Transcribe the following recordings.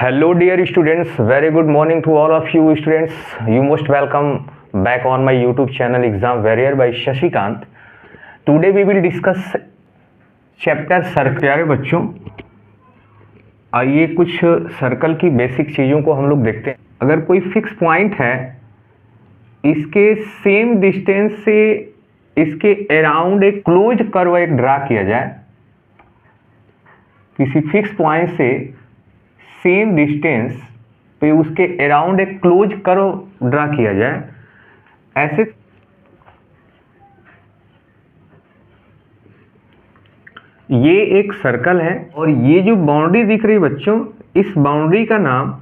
Hello dear students, very good morning to all of you students. You most welcome back on my YouTube channel Exam Warrior by Shashikant. Today we will discuss chapter circle. प्यारे बच्चों, आइए कुछ circle की basic चीज़ों को हम लोग देखते हैं। अगर कोई फिक्स पॉइंट है, इसके सेम डिस्टेंस से इसके अराउंड एक क्लोज कर्व एक ड्रा किया जाए, किसी फिक्स पॉइंट से सेम डिस्टेंस पे उसके अराउंड एक क्लोज कर्व ड्रा किया जाए, ऐसे ये एक सर्कल है और ये जो बाउंड्री दिख रही है बच्चों, इस बाउंड्री का नाम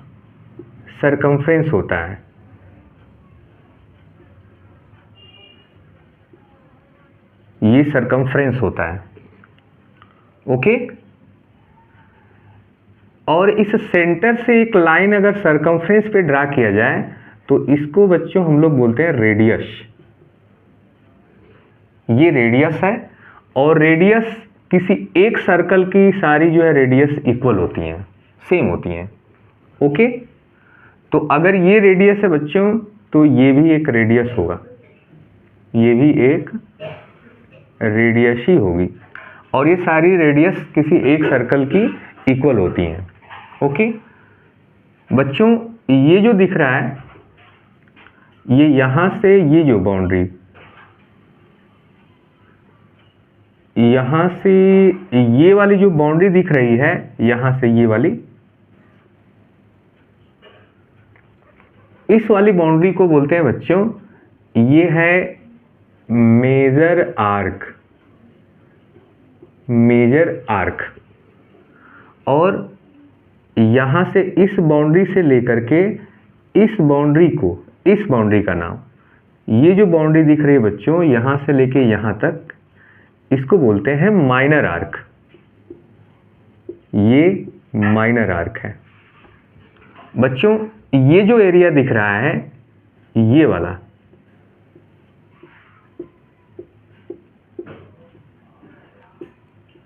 सरकमफ्रेंस होता है। ये सरकमफ्रेंस होता है, ओके। और इस सेंटर से एक लाइन अगर सरकमफ्रेंस पे ड्रा किया जाए तो इसको बच्चों हम लोग बोलते हैं रेडियस। ये रेडियस है और रेडियस किसी एक सर्कल की सारी जो है रेडियस इक्वल होती हैं, सेम होती हैं, ओके। तो अगर ये रेडियस है बच्चों तो ये भी एक रेडियस होगा, ये भी एक रेडियस ही होगी और ये सारी रेडियस किसी एक सर्कल की इक्वल होती हैं, ओके। बच्चों ये जो दिख रहा है, ये यहां से ये जो बाउंड्री, यहां से ये वाली जो बाउंड्री दिख रही है, यहां से ये वाली, इस वाली बाउंड्री को बोलते हैं बच्चों, ये है मेजर आर्क, मेजर आर्क। और यहां से इस बाउंड्री से लेकर के इस बाउंड्री को, इस बाउंड्री का नाम, ये जो बाउंड्री दिख रही है बच्चों, यहां से लेके यहां तक, इसको बोलते हैं माइनर आर्क। ये माइनर आर्क है बच्चों। ये जो एरिया दिख रहा है, ये वाला,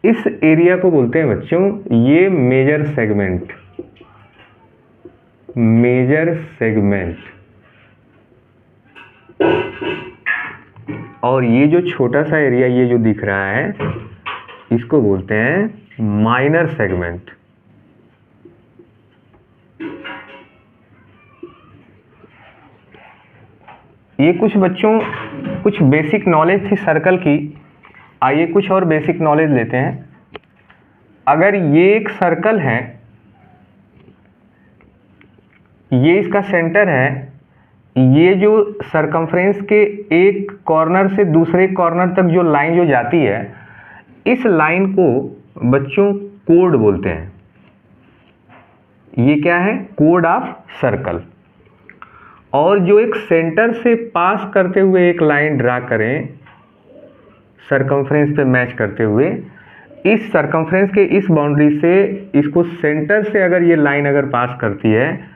इस एरिया को बोलते हैं बच्चों, ये मेजर सेगमेंट, मेजर सेगमेंट। और ये जो छोटा सा एरिया ये जो दिख रहा है, इसको बोलते हैं माइनर सेगमेंट। ये कुछ बच्चों कुछ बेसिक नॉलेज थी सर्कल की। आइए कुछ और बेसिक नॉलेज लेते हैं। अगर ये एक सर्कल है, ये इसका सेंटर है, ये जो सरकमफ्रेंस के एक कॉर्नर से दूसरे कॉर्नर तक जो लाइन जो जाती है, इस लाइन को बच्चों कोड बोलते हैं। ये क्या है? Code of circle. और जो एक सेंटर से पास करते हुए एक लाइन ड्रा करें सरकमफ्रेंस पे मैच करते हुए, इस सरकमफ्रेंस के इस बाउंड्री से इसको सेंटर से अगर ये लाइन अगर पास करती है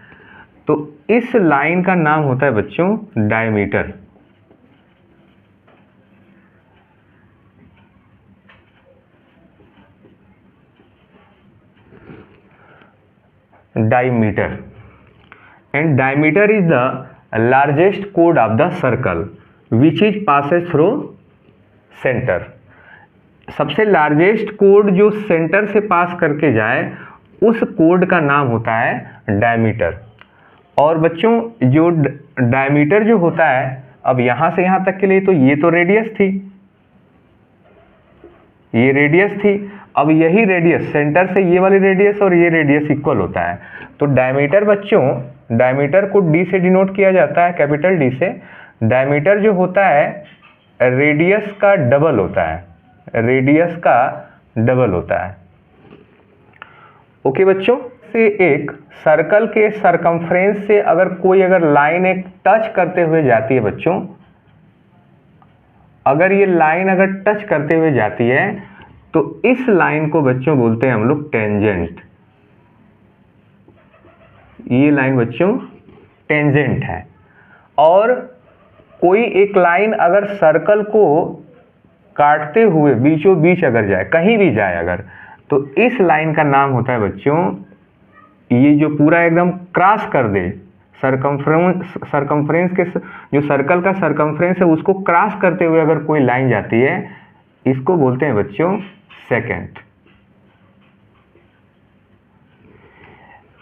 तो इस लाइन का नाम होता है बच्चों diameter. Diameter. And diameter is the largest code of the circle which is passes through centre. सबसे लार्जेस्ट कोड जो सेंटर से पास करके जाए, उस कोड का नाम होता है डायमीटर। और बच्चों जो डायमीटर जो होता है, अब यहां से यहां तक के लिए तो ये तो रेडियस थी, ये रेडियस थी। अब यही रेडियस सेंटर से ये वाली रेडियस और ये रेडियस इक्वल होता है। तो डायमीटर बच्चों, डायमीटर को डी से डिनोट किया जाता है, कैपिटल डी से। डायमीटर जो होता है रेडियस का डबल होता है, रेडियस का डबल होता है, ओके बच्चों। से एक सर्कल के सरकमफ्रेंस से अगर कोई अगर लाइन एक टच करते हुए जाती है बच्चों, अगर ये लाइन अगर टच करते हुए जाती है तो इस लाइन को बच्चों बोलते हैं हम लोग टेंजेंट। ये लाइन बच्चों टेंजेंट है। और कोई एक लाइन अगर सर्कल को काटते हुए बीचों बीच अगर जाए, कहीं भी जाए अगर, तो इस लाइन का नाम होता है बच्चों ये जो पूरा एकदम क्रॉस कर दे, सरकमफ्रेंस के जो सर्कल का सरकमफ्रेंस है उसको क्रॉस करते हुए अगर कोई लाइन जाती है, इसको बोलते हैं बच्चों सेकेंट।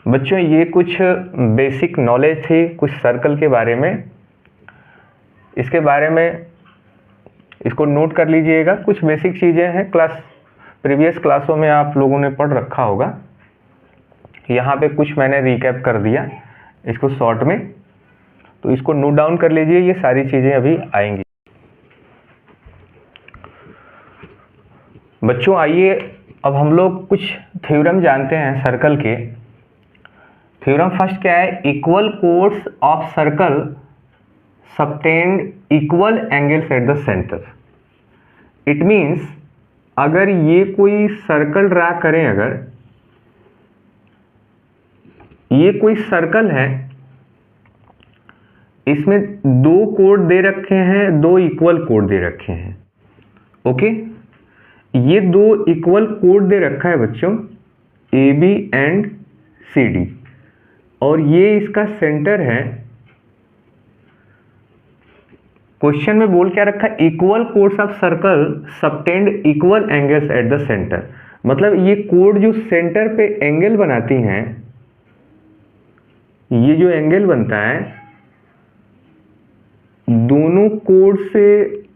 बच्चों ये कुछ बेसिक नॉलेज थी कुछ सर्कल के बारे में, इसके बारे में इसको नोट कर लीजिएगा। कुछ बेसिक चीज़ें हैं, प्रीवियस क्लासों में आप लोगों ने पढ़ रखा होगा, यहाँ पे कुछ मैंने रिकैप कर दिया इसको शॉर्ट में, तो इसको नोट डाउन कर लीजिए, ये सारी चीज़ें अभी आएंगी। बच्चों आइए अब हम लोग कुछ थ्योरम जानते हैं सर्कल के। थ्योरम फर्स्ट क्या है? Equal chords of circle subtend equal angles at the centre. It means अगर ये कोई सर्कल ड्रा करें, अगर ये कोई सर्कल है, इसमें दो कोड दे रखे हैं, दो इक्वल कोड दे रखे हैं, ओके। ये दो इक्वल कोड दे रखा है बच्चों, A B and C D, और ये इसका सेंटर है। क्वेश्चन में बोल क्या रखा है? Equal chords of circle subtend equal angles at the centre. मतलब ये कोड जो सेंटर पे एंगल बनाती हैं, ये जो एंगल बनता है, दोनों कोड से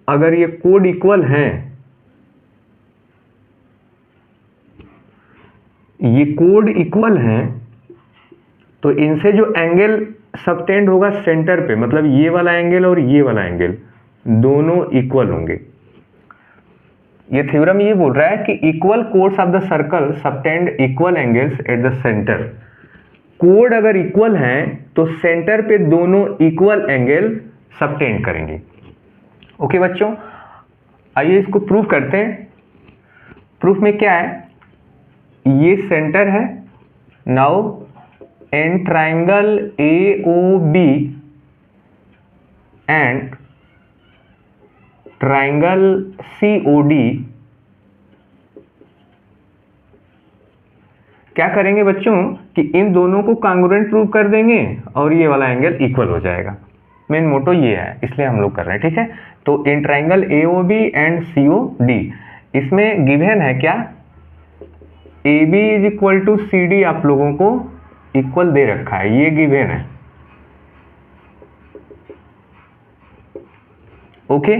अगर ये कोड इक्वल हैं, ये कोड इक्वल हैं, तो इनसे जो एंगल सबटेंड होगा सेंटर पे, मतलब ये वाला एंगल और ये वाला एंगल दोनों इक्वल होंगे। ये थ्योरम ये बोल रहा है कि equal chords of the circle subtend equal angles at the centre. Code अगर इक्वल हैं तो सेंटर पे दोनों इक्वल एंगल सबटेंड करेंगे। ओके बच्चों, आइए इसको प्रूव करते हैं। प्रूफ में क्या है? ये सेंटर है। Now in triangle AOB and triangle COD क्या करेंगे बच्चों कि इन दोनों को कांग्रुएंट प्रूव कर देंगे और ये वाला एंगल इक्वल हो जाएगा। मेन मोटो ये है, इसलिए हम लोग कर रहे हैं, ठीक है। तो इन ट्राइंगल AOB एंड COD इसमें गिवन है क्या? AB is equal to CD आप लोगों को इक्वल दे रखा है, ये गिवन है, ओके।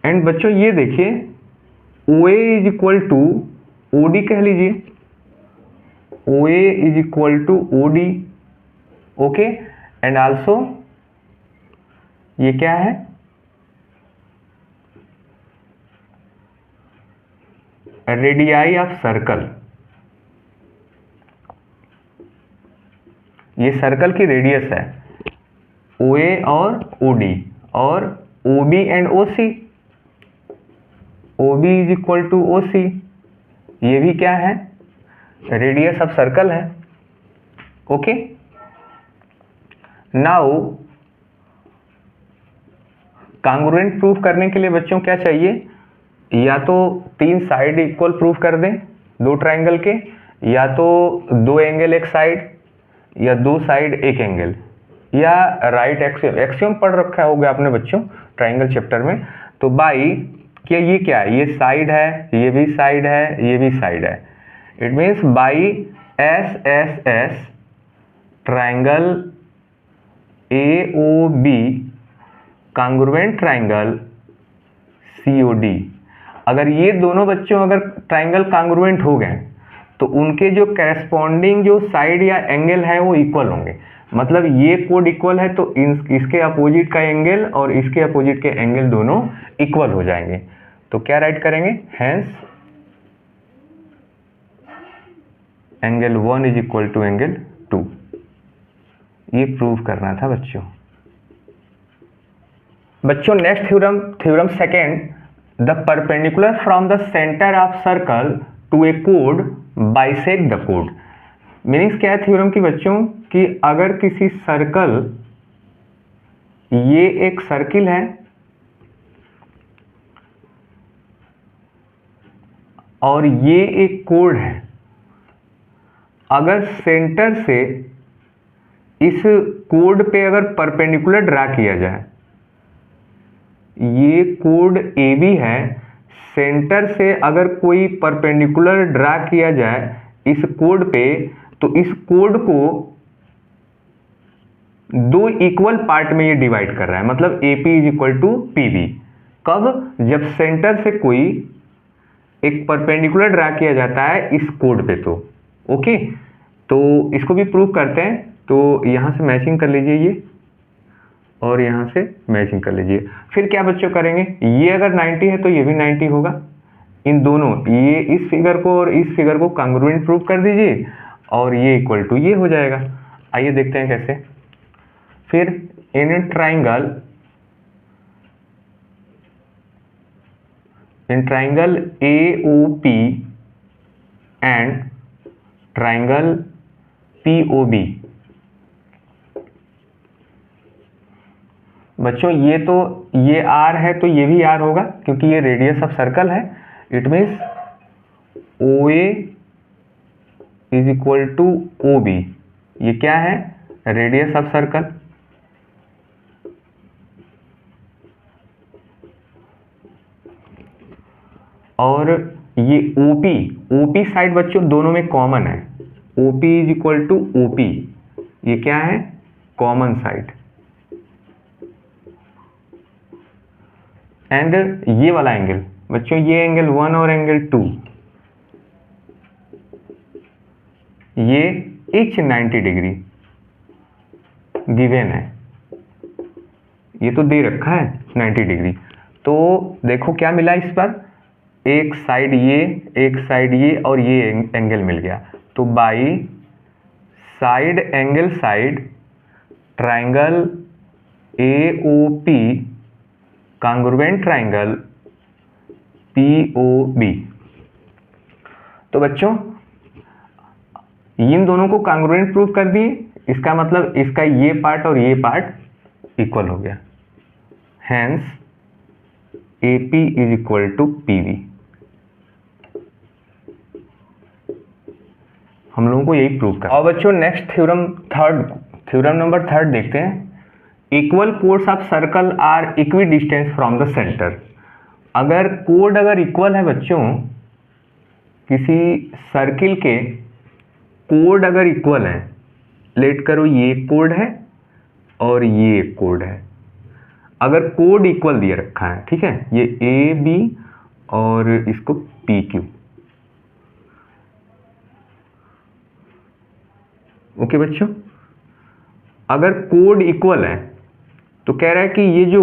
एंड बच्चों ये देखिए OA is equal to OD कह लीजिए, OA is equal to OD, okay. And also ये क्या है? रेडियाई ऑफ सर्कल, ये सर्कल की रेडियस है OA और OD, और OB and OC, OB is equal to OC, ये भी क्या है? रेडियस ऑफ सर्कल है, ओके। नाउ कांग्रुएंट प्रूफ करने के लिए बच्चों क्या चाहिए? या तो तीन साइड इक्वल प्रूफ कर दें दो ट्राइंगल के, या तो दो एंगल एक साइड, या दो साइड एक एंगल, या राइट एक्सियम। एक्सियम पढ़ रखा होगा आपने बच्चों ट्राइंगल चैप्टर में। तो बाई क्या ये क्या है? ये साइड है, ये भी साइड है, ये भी साइड है। It means by SSS triangle AOB congruent triangle COD। अगर ये दोनों बच्चों अगर ट्राइंगल कांग्रुएंट हो गए तो उनके जो कैरेस्पॉन्डिंग जो साइड या एंगल है वो इक्वल होंगे। मतलब ये कोड इक्वल है तो इसके अपोजिट का एंगल और इसके अपोजिट के एंगल दोनों इक्वल हो जाएंगे। तो क्या राइट करेंगे? Hence angle 1 is equal to angle 2। ये प्रूव करना था बच्चों। बच्चों next theorem second, the perpendicular from the centre of circle to A code bisect the code. Meanings क्या है थ्योरम की बच्चों? कि अगर किसी सर्कल, ये एक सर्किल है और ये एक कोड है, अगर सेंटर से इस कोड पे अगर परपेंडिकुलर ड्रा किया जाए, ये कोड AB है, सेंटर से अगर कोई परपेंडिकुलर ड्रा किया जाए इस कोड पे, तो इस कोड को दो इक्वल पार्ट में ये डिवाइड कर रहा है, मतलब AP is equal to PB। कब? जब सेंटर से कोई एक परपेंडिकुलर ड्रा किया जाता है इस कोड पे। तो ओके, तो इसको भी प्रूव करते हैं। तो यहाँ से मैचिंग कर लीजिए ये, और यहाँ से मैचिंग कर लीजिए। फिर क्या बच्चों करेंगे, ये अगर 90 है तो ये भी 90 होगा। इन दोनों, ये इस फिगर को और इस फिगर को कॉन्ग्रुएंट प्रूव कर दीजिए, और ये इक्वल टू ये हो जाएगा। आइए देखते हैं कैसे। फिर in triangle AOP and triangle POB। बच्चों ये R है तो ये भी R होगा, क्योंकि ये रेडियस ऑफ सर्कल है। It means OA is equal to OB। ये क्या है? Radius of circle. और ये OP साइड बच्चों दोनों में कॉमन है। OP is equal to OP, ये क्या है? Common side. एंड ये वाला एंगल बच्चों, ये एंगल 1 और एंगल 2, ये each 90 डिग्री गिवन है। ये तो दे रखा है 90 डिग्री। तो देखो क्या मिला इस पर, एक साइड ये, एक साइड ये, और ये एंगल मिल गया। तो by side angle side triangle AOP congruent triangle POB। तो बच्चों इन दोनों को कॉन्ग्रुएंट प्रूफ कर दिए, इसका मतलब इसका ये पार्ट और ये पार्ट इक्वल हो गया। Hence AP is equal to PB। हम लोगों को यही प्रूव करना। और बच्चों नेक्स्ट थ्योरम नंबर थर्ड देखते हैं। Equal chords of circle are equidistance from the centre. अगर कोड अगर इक्वल है बच्चों, किसी सर्किल के कोड अगर इक्वल है, लेट करो ये कोड है और ये कोड है, अगर कोड इक्वल दिया रखा है, ठीक है, ये AB और इसको PQ। ओके बच्चों, अगर कोड इक्वल है तो कह रहा है कि ये जो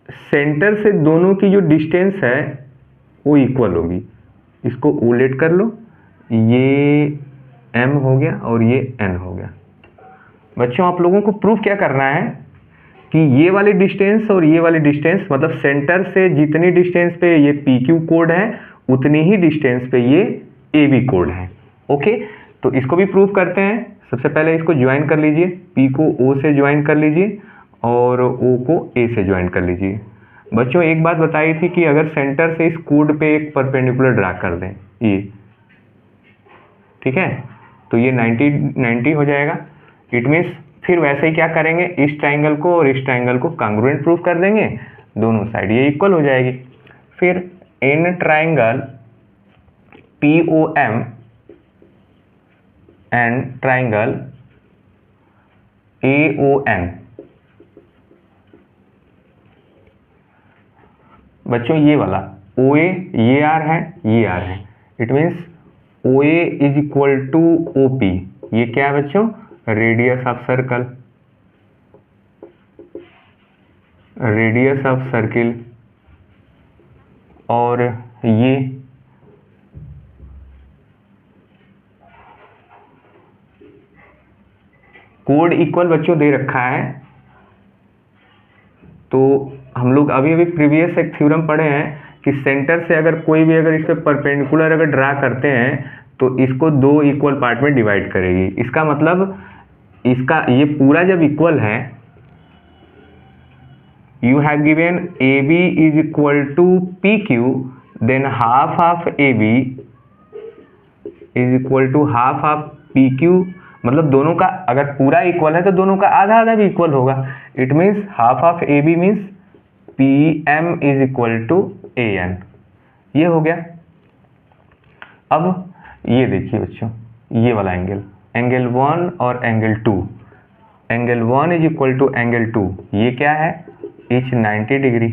सेंटर से दोनों की जो डिस्टेंस है वो इक्वल होगी। इसको उलट कर लो, ये M हो गया और ये N हो गया। बच्चों आप लोगों को प्रूफ क्या करना है कि ये वाली डिस्टेंस और ये वाली डिस्टेंस, मतलब सेंटर से जितनी डिस्टेंस पे ये PQ कोड है उतनी ही डिस्टेंस पे ये AB कोड है। ओके, तो इसको भी प्रूफ करते हैं। सबसे पहले इसको ज्वाइन कर लीजिए, P को O से ज्वाइन कर लीजिए और O को A से ज्वाइन कर लीजिए। बच्चों एक बात बताई थी कि अगर सेंटर से इस कोड पे एक परपेंडिकुलर ड्रा कर दें ये, ठीक है, तो ये 90 हो जाएगा। इट मीन्स फिर वैसे ही क्या करेंगे, इस ट्राइंगल को और इस ट्राइंगल को कॉन्ग्रुएंट प्रूफ कर देंगे, दोनों साइड ये इक्वल हो जाएगी। फिर in triangle POM and triangle AON। बच्चों ये वाला OA ये R है, ये R है। It means OA is equal to OP। ये क्या है बच्चों? Radius of circle, radius of circle. और ये कोड इक्वल बच्चों दे रखा है। तो हम लोग अभी अभी प्रीवियस एक थ्योरम पढ़े हैं कि सेंटर से अगर कोई भी अगर इस पे परपेंडिकुलर अगर ड्रा करते हैं तो इसको दो इक्वल पार्ट में डिवाइड करेगी। इसका मतलब इसका ये पूरा जब इक्वल है, you have given AB is equal to PQ, then half of AB is equal to half of P Q, मतलब दोनों का अगर पूरा इक्वल है तो दोनों का आधा आधा भी इक्वल होगा। It means half of A B means P M is equal to A N, ये हो गया। अब ये देखिए बच्चों, ये वाला एंगल, एंगल 1 और angle 2, angle 1 is equal to angle 2, ये क्या है, इच 90 डिग्री।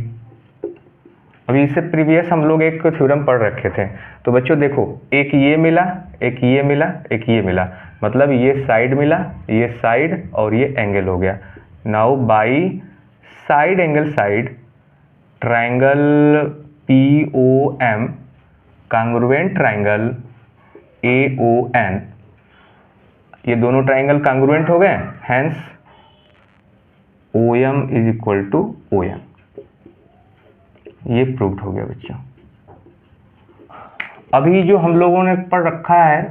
अभी इससे प्रीवियस हम लोग एक थ्योरम पढ़ रखे थे। तो बच्चों देखो, एक ये मिला, एक ये मिला, एक ये मिला, मतलब ये साइड मिला, ये साइड और ये एंगल हो गया। Now by side angle side triangle POM congruent triangle AON, ये दोनों ट्राइंगल कांग्रुएंट हो गए, hence OM is equal to OM, ये प्रूव्ड हो गया बच्चों। अभी जो हम लोगों ने पढ़ रखा है,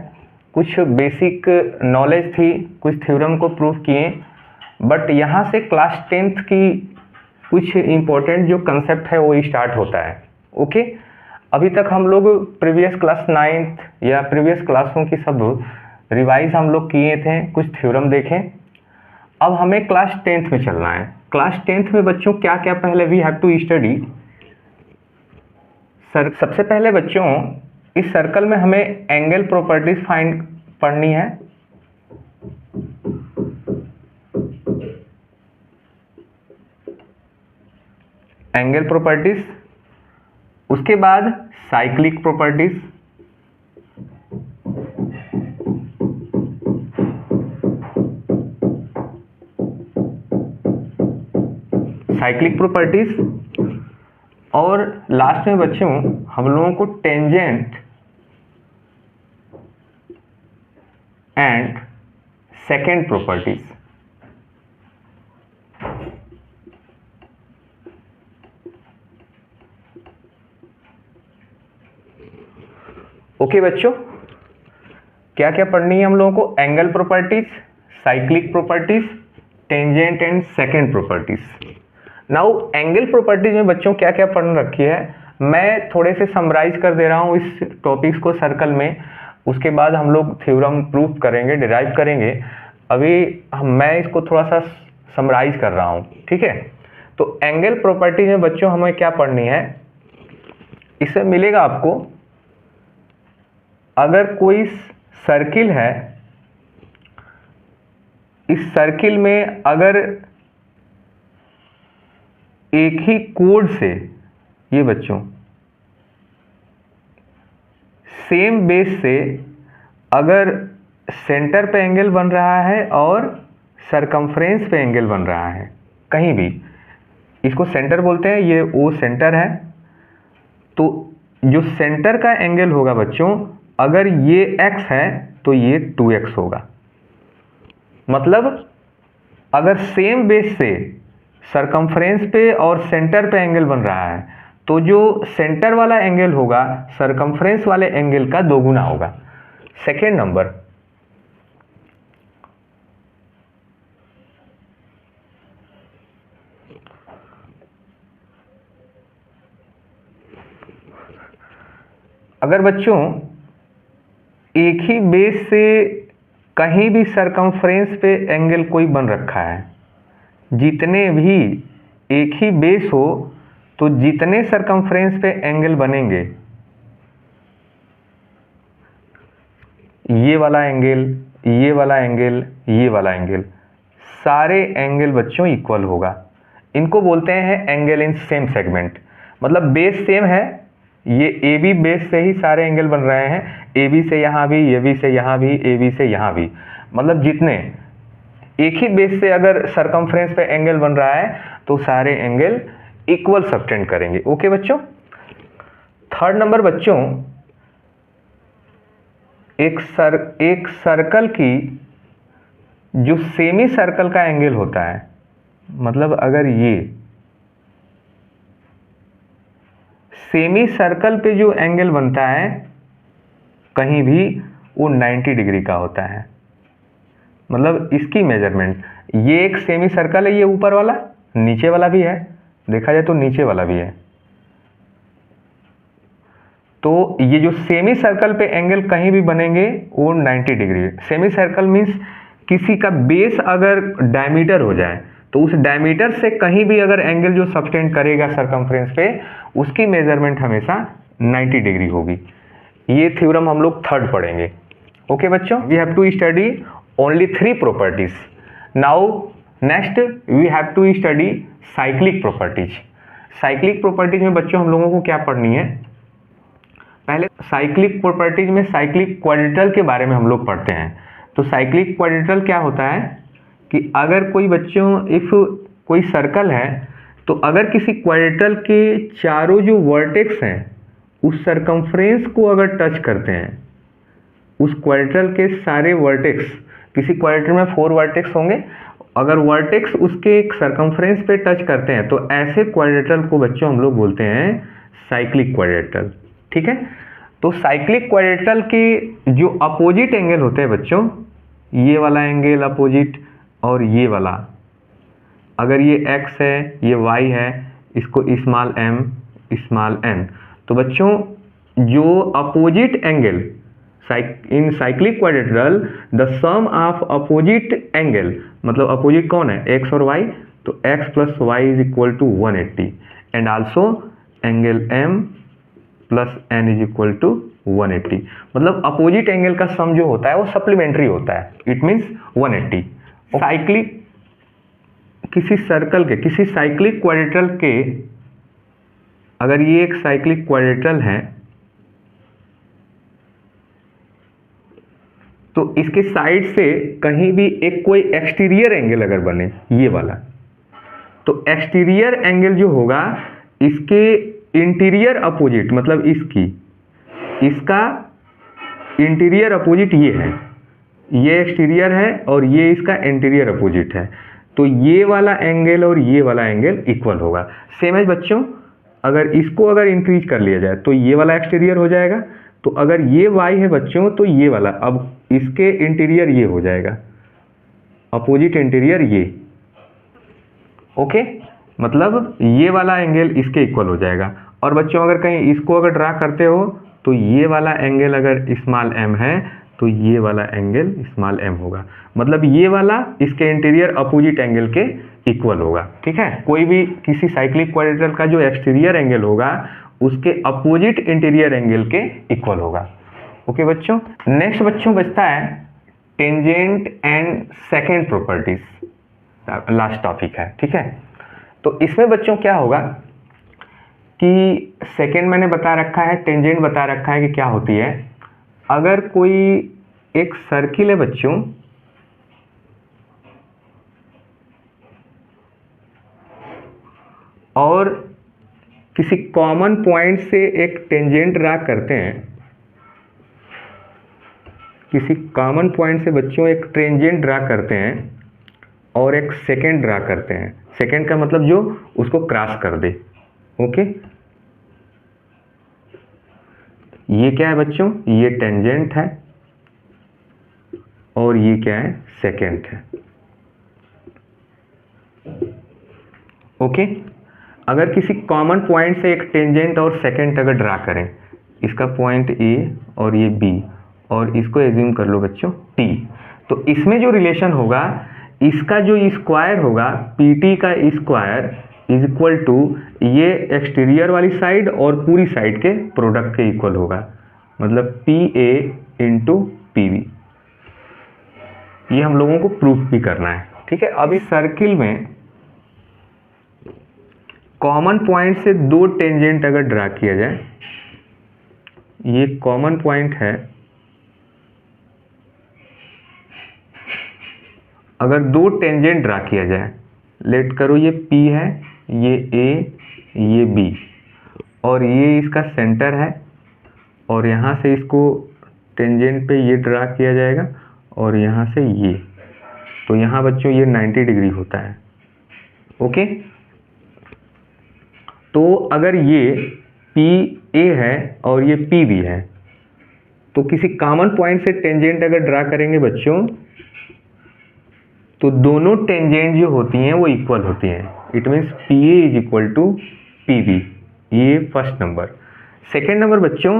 कुछ बेसिक नॉलेज थी, कुछ थ्योरम को प्रूव किए, बट यहाँ से क्लास 10th की कुछ इम्पोर्टेंट जो कंसेप्ट है वो स्टार्ट होता है। ओके, अभी तक हम लोग प्रीवियस क्लास 9th या प्रीवियस क्लासों की सब रिवाइज हम लोग किए थे, कुछ थ्योरम देखें। अब हमें क्लास 10th में चलना है। क्लास 10th में बच्चों क्या क्या पहले वी हैव टू स्टडी। सबसे पहले बच्चों इस सर्कल में हमें एंगल प्रॉपर्टीज फाइंड पढ़नी है। एंगल प्रॉपर्टीज, उसके बाद साइक्लिक प्रॉपर्टीज, साइक्लिक प्रॉपर्टीज, और लास्ट में बच्चों हम लोगों को tangent and second properties. Okay बच्चों, क्या क्या पढ़नी है हम लोगों को, angle properties, cyclic properties, tangent and second properties. Now angle properties में बच्चों क्या क्या पढ़ रखी है, मैं थोड़े से समराइज कर दे रहा हूँ इस टॉपिक्स को सर्कल में, उसके बाद हम लोग थ्योरम प्रूव करेंगे, डिराइव करेंगे। अभी मैं इसको थोड़ा सा समराइज कर रहा हूँ, ठीक है। तो एंगल प्रॉपर्टीज में बच्चों हमें क्या पढ़नी है, इससे मिलेगा आपको, अगर कोई सर्किल है, इस सर्किल में अगर एक ही कोड से, ये बच्चों सेम बेस से अगर सेंटर पे एंगल बन रहा है और सरकमफ्रेंस पे एंगल बन रहा है, कहीं भी, इसको सेंटर बोलते हैं, ये O सेंटर है। तो जो सेंटर का एंगल होगा बच्चों, अगर ये x है तो ये 2x होगा। मतलब अगर सेम बेस से सरकमफ्रेंस पे और सेंटर पे एंगल बन रहा है, तो जो सेंटर वाला एंगल होगा सरकमफ्रेंस वाले एंगल का 2 गुना होगा। सेकेंड नंबर, अगर बच्चों एक ही बेस से कहीं भी सरकमफ्रेंस पे एंगल कोई बन रखा है, जितने भी एक ही बेस हो तो जितने सरकमफ्रेंस पे एंगल बनेंगे, ये वाला एंगल, ये वाला एंगल, ये वाला एंगल, सारे एंगल बच्चों इक्वल होगा। इनको बोलते हैं एंगल इन सेम सेगमेंट। मतलब बेस सेम है, ये AB बेस से ही सारे एंगल बन रहे हैं, AB से यहाँ भी, AB से यहाँ भी, AB से यहाँ भी, मतलब जितने एक ही बेस से अगर सरकमफ्रेंस पे एंगल बन रहा है तो सारे एंगल इक्वल सबटेंड करेंगे। ओके बच्चों। थर्ड नंबर बच्चों, एक सर्कल की जो सेमी सर्कल का एंगल होता है, मतलब अगर ये सेमी सर्कल पे जो एंगल बनता है कहीं भी, वो 90 डिग्री का होता है। मतलब इसकी मेजरमेंट, ये एक सेमी सर्कल है, ये ऊपर वाला, नीचे वाला भी है, देखा जाए तो नीचे वाला भी है। तो ये जो सेमी सर्कल पे एंगल कहीं भी बनेंगे वो 90 डिग्री है। सेमी सर्कल मीन्स किसी का बेस अगर डायमीटर हो जाए तो उस डायमीटर से कहीं भी अगर एंगल जो सबटेंड करेगा सरकमफ्रेंस पे उसकी मेजरमेंट हमेशा 90 डिग्री होगी। ये थ्योरम हम लोग थर्ड पढ़ेंगे। ओके बच्चों, we have to study only 3 properties. Now next we have to study cyclic properties. Cyclic properties में बच्चों हम लोगों को क्या पढ़नी है, पहले साइक्लिक प्रॉपर्टीज में साइक्लिक क्वाड्रेटल के बारे में हम लोग पढ़ते हैं। तो साइक्लिक क्वाड्रेटल क्या होता है कि अगर कोई बच्चों इफ कोई सर्कल है तो अगर किसी क्वाड्रेटल के चारों जो वर्टेक्स हैं उस सरकमफ्रेंस को अगर टच करते हैं, उस क्वाड्रेटल के सारे वर्टेक्स, किसी क्वाड्रेटल में 4 वर्टेक्स होंगे, अगर वर्टेक्स उसके एक सरकमफ्रेंस पे टच करते हैं तो ऐसे क्वाड्रेटल को बच्चों हम लोग बोलते हैं साइक्लिक क्वाड्रेटल। ठीक है, तो साइक्लिक क्वाड्रेटल के जो अपोजिट एंगल होते हैं बच्चों, ये वाला एंगल अपोजिट और ये वाला, अगर ये x है ये y है, इसको स्मॉल m स्मॉल n, तो बच्चों जो opposite angle in cyclic quadrilateral the sum of opposite angle, मतलब अपोजिट कौन है x और y, तो x plus y is equal to 180 and also angle m plus n is equal to 180, मतलब opposite angle का सम जो होता है वो सप्लीमेंट्री होता है, इट मीन्स 180। साइक्लिक किसी सर्कल के, किसी साइक्लिक क्वाड्रेटल के, अगर ये एक साइक्लिक क्वाड्रेटल है तो इसके साइड से कहीं भी एक कोई एक्सटीरियर एंगल अगर बने, ये वाला, तो एक्सटीरियर एंगल जो होगा इसके इंटीरियर अपोजिट, मतलब इसका इंटीरियर अपोजिट ये है, ये एक्सटीरियर है और ये इसका इंटीरियर अपोजिट है, तो ये वाला एंगल और ये वाला एंगल इक्वल होगा। सेम है बच्चों, अगर इसको अगर इंक्रीज कर लिया जाए तो ये वाला एक्सटीरियर हो जाएगा, तो अगर ये y है बच्चों तो ये वाला, अब इसके इंटीरियर ये हो जाएगा, अपोजिट इंटीरियर ये। ओके, मतलब ये वाला एंगल इसके इक्वल हो जाएगा। और बच्चों अगर कहीं इसको अगर ड्रा करते हो तो ये वाला एंगल अगर स्मॉल m है तो ये वाला एंगल स्मॉल m होगा, मतलब ये वाला इसके इंटीरियर अपोजिट एंगल के इक्वल होगा। ठीक है, कोई भी किसी साइक्लिक क्वाड्रेटल का जो एक्सटीरियर एंगल होगा उसके अपोजिट इंटीरियर एंगल के इक्वल होगा। ओके बच्चों, नेक्स्ट बच्चों बचता है tangent and second properties, last topic है। ठीक है, तो इसमें बच्चों क्या होगा कि सेकेंड मैंने बता रखा है, टेंजेंट बता रखा है कि क्या होती है। अगर कोई एक सर्किल है बच्चों, और किसी कॉमन पॉइंट से एक टेंजेंट ड्रा करते हैं, किसी कॉमन पॉइंट से बच्चों एक टेंजेंट ड्रा करते हैं और एक सेकेंड ड्रा करते हैं, सेकेंड का मतलब जो उसको क्रॉस कर दे। ओके, ये क्या है बच्चों, ये टेंजेंट है और ये क्या है, सेकेंड है। ओके, अगर किसी कॉमन पॉइंट से एक टेंजेंट और सेकेंड अगर ड्रा करें, इसका पॉइंट A और ये B, और इसको एज्यूम कर लो बच्चों T, तो इसमें जो रिलेशन होगा, इसका जो स्क्वायर होगा PT का स्क्वायर इज इक्वल टू ये एक्सटीरियर वाली साइड और पूरी साइड के प्रोडक्ट के इक्वल होगा, मतलब PA इंटू PB। ये हम लोगों को प्रूफ भी करना है। ठीक है, अब इस सर्किल में कॉमन पॉइंट से 2 टेंजेंट अगर ड्रा किया जाए, ये कॉमन पॉइंट है, अगर 2 टेंजेंट ड्रा किया जाए, लेट करो ये P है, ये A, ये B, और ये इसका सेंटर है, और यहाँ से इसको टेंजेंट पे ये ड्रा किया जाएगा और यहाँ से ये, तो यहाँ बच्चों ये 90 डिग्री होता है। ओके, तो अगर ये PA है और ये PB है, तो किसी कॉमन पॉइंट से टेंजेंट अगर ड्रा करेंगे बच्चों, तो दोनों टेंजेंट जो होती हैं वो इक्वल होती हैं, it means PA is equal to PB, ये फर्स्ट नंबर। सेकेंड नंबर बच्चों,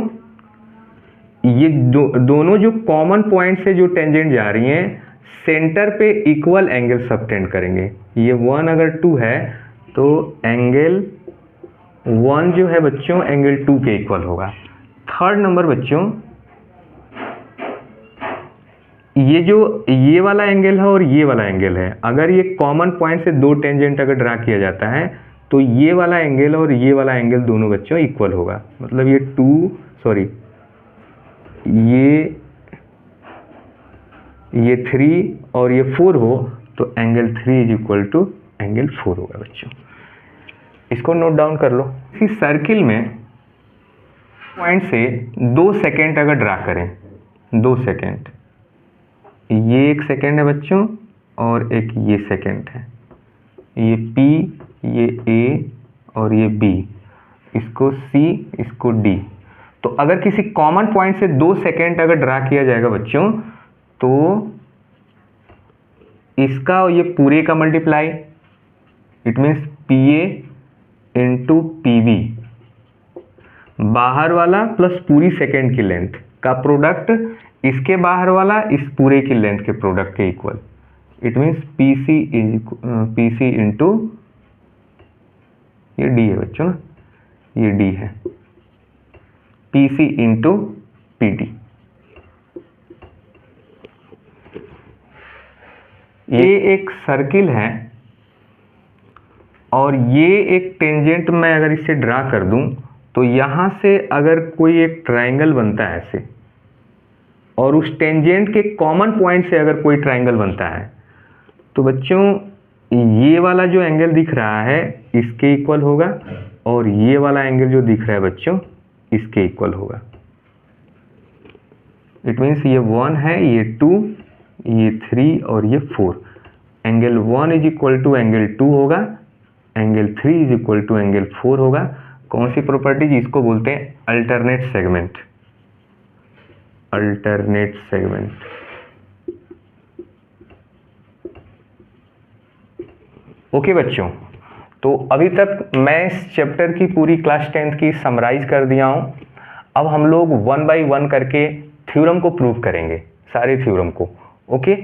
ये दोनों जो कॉमन पॉइंट से जो टेंजेंट जा रही हैं सेंटर पे इक्वल एंगल सबटेंड करेंगे। ये 1 अगर 2 है तो एंगल 1 जो है बच्चों एंगल 2 के इक्वल होगा। थर्ड नंबर बच्चों, ये जो ये वाला एंगल है और ये वाला एंगल है, अगर ये कॉमन पॉइंट से दो टेंजेंट अगर ड्रा किया जाता है तो ये वाला एंगल और ये वाला एंगल दोनों बच्चों इक्वल होगा। मतलब ये 3 और ये 4 हो तो angle 3 is equal to angle 4 होगा बच्चों। इसको नोट डाउन कर लो। इसी सर्किल में पॉइंट से 2 सेकेंड अगर ड्रा करें, 2 सेकेंड, ये 1 सेकेंड है बच्चों और एक ये सेकेंड है, ये P, ये A और ये B, इसको C, इसको D। तो अगर किसी कॉमन पॉइंट से 2 सेकेंड अगर ड्रा किया जाएगा बच्चों तो इसका और ये पूरे का multiply, it means PA into PB, बाहर वाला प्लस पूरी सेकेंड की लेंथ का प्रोडक्ट इसके बाहर वाला इस पूरे की लेंथ के प्रोडक्ट के equal. It means PC into ये D है बच्चों ना, ये D है, PC इंटू PD। ये एक सर्किल है और ये एक टेंजेंट मैं अगर इसे ड्रा कर दूं तो यहां से अगर कोई एक ट्रायंगल बनता है ऐसे, और उस टेंजेंट के कॉमन पॉइंट से अगर कोई ट्रायंगल बनता है तो बच्चों ये वाला जो एंगल दिख रहा है इसके इक्वल होगा और ये वाला एंगल जो दिख रहा है बच्चों इसके इक्वल होगा। इट मीन्स ये 1 है, ये 2, ये 3 और ये 4। Angle 1 is equal to angle 2 होगा, angle 3 is equal to angle 4 होगा। कौन सी प्रॉपर्टीज? इसको बोलते हैं alternate segment. Alternate segment. Okay बच्चों, तो अभी तक मैं इस चैप्टर की पूरी क्लास 10th की समराइज कर दिया हूं। अब हम लोग 1 बाय 1 करके थ्योरम को प्रूव करेंगे, सारे थ्योरम को। ओके।